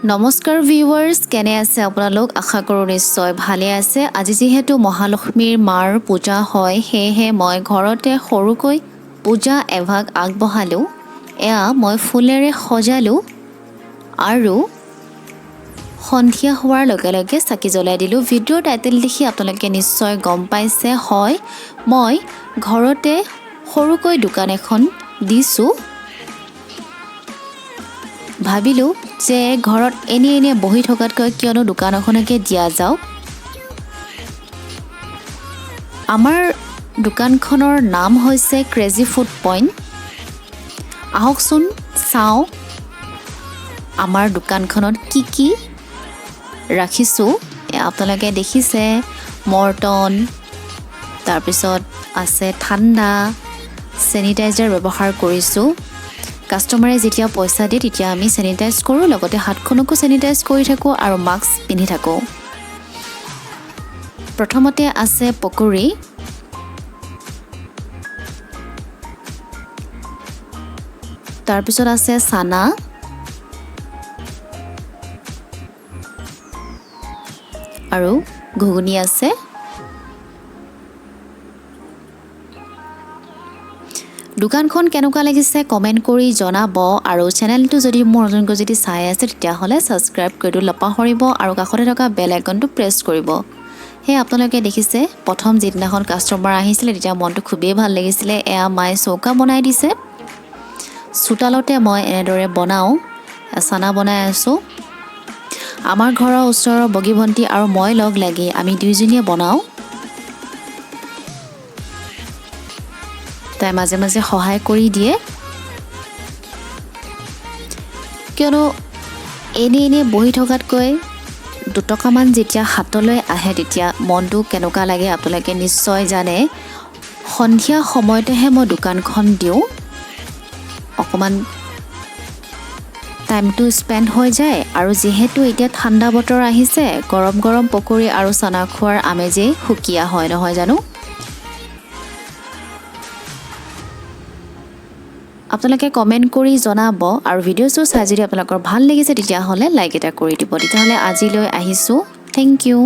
নমস্কাৰ ভিউৱাৰ্ছ, কেনে আছে আপোনালোক? আশা কৰোঁ নিশ্চয় ভালে আছে। আজি যিহেতু মহালক্ষ্মীৰ মাৰ পূজা হয়, সেয়েহে মই ঘৰতে সৰুকৈ পূজা এভাগ আগবঢ়ালোঁ। এয়া মই ফুলেৰে সজালোঁ আৰু সন্ধিয়া হোৱাৰ লগে লগে চাকি জ্বলাই দিলোঁ। ভিডিঅ'ৰ টাইটেল দেখি আপোনালোকে নিশ্চয় গম পাইছে, হয় মই ঘৰতে সৰুকৈ দোকান এখন দিছোঁ। ভাবিলোঁ যে ঘৰত এনে বহি থকাতকৈ কিয়নো দোকান এখনকে দিয়া যাওক। আমাৰ দোকানখনৰ নাম হৈছে ক্ৰেজি ফুড পইণ্ট। আহকচোন চাওঁ আমাৰ দোকানখনত কি ৰাখিছোঁ। আপোনালোকে দেখিছে মৰ্টন, তাৰপিছত আছে ঠাণ্ডা, চেনিটাইজাৰ ব্যৱহাৰ কৰিছোঁ। কাষ্টমাৰে যেতিয়া পইচা দিয়ে তেতিয়া আমি চেনিটাইজ কৰোঁ, লগতে হাতখনকো চেনিটাইজ কৰি থাকোঁ আৰু মাস্ক পিন্ধি থাকোঁ। প্ৰথমতে আছে পকৰি, তাৰপিছত আছে চানা, আৰু ঘুগুনি আছে। দোকানখন কেনেকুৱা লাগিছে কমেণ্ট কৰি জনাব, আৰু চেনেলটো যদি মোৰ নতুনকৈ যদি চাই আছে তেতিয়াহ'লে ছাবস্ক্ৰাইব কৰি দিব নাপাহৰিব আৰু কাষতে থকা বেল আইকনটো প্ৰেছ কৰিব। সেয়ে আপোনালোকে দেখিছে প্ৰথম যিদিনাখন কাষ্টমাৰ আহিছিলে তেতিয়া মনটো খুবেই ভাল লাগিছিলে। এয়া মায়ে চৌকা বনাই দিছে। চোতালতে মই এনেদৰে বনাওঁ, চানা বনাই আছোঁ। আমাৰ ঘৰৰ ওচৰৰ বগী ভণ্টি আৰু মই লগ লাগি আমি দুইজনীয়ে বনাওঁ। তাই মাজে মাজে সহায় কৰি দিয়ে, কিয়নো এনে বহি থকাতকৈ দুটকামান যেতিয়া হাতলৈ আহে তেতিয়া মনটো কেনেকুৱা লাগে আপোনালোকে নিশ্চয় জানে। সন্ধিয়া সময়তেহে মই দোকানখন দিওঁ, অকণমান টাইমটো স্পেণ্ড হৈ যায়। আৰু যিহেতু এতিয়া ঠাণ্ডা বতৰ আহিছে, গৰম গৰম পকৰি আৰু চানা খোৱাৰ আমেজেই সুকীয়া হয়, নহয় জানো? আপোনালোকে কমেণ্ট কৰি জনাব, আৰু ভিডিঅ'টো চাই যদি আপোনালোকৰ ভাল লাগিছে তেতিয়াহ'লে লাইক এটা কৰি দিব। তেতিয়াহ'লে আজিলৈ আহিছোঁ। Thank U.